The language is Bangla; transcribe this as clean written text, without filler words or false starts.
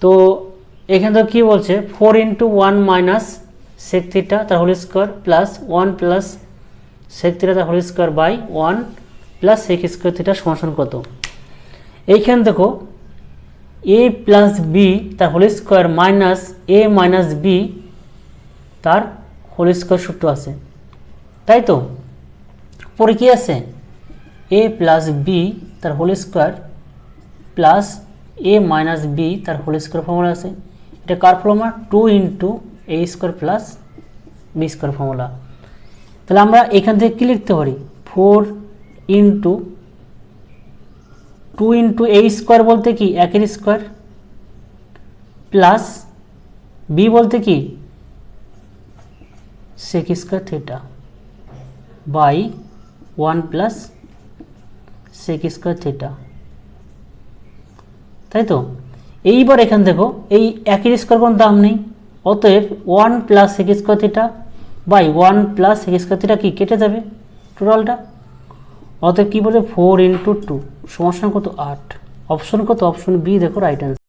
তো এখানে তো কী বলছে 4 × 1 মাইনাস সেক থিটা তার whole square plus 1 plus sec theta তার whole square by 1 plus sec square theta সমান কত। এইখানে দেখো এ প্লাস বি তার whole square minus A minus B তার হোল স্কোয়ার সূত্র আছে, তাই তো। পরে কি আছে এ প্লাস বি তার whole square plus A minus B তার হোল স্কোয়ার ফর্মুলা আছে। এটা কার formula 2 × A square plus B square formula. তাহলে আমরা এখান থেকে কী লিখতে পারি 4 × 2 × এ স্কোয়ার বলতে কি একের স্কোয়ার প্লাস বি বলতে কি sec square theta by 1 plus sec square theta, তাই তো। এইবার এখান দেখো এই একের স্কোয়ার কোনো দাম নেই, অতএব 1 plus sec square theta by 1 plus sec square theta কি কেটে যাবে টোটালটা। অতএব কী বলছে 4 × 2 সমান কত 8। অপশন কত, অপশন বি দেখো রাইট অ্যান্সার।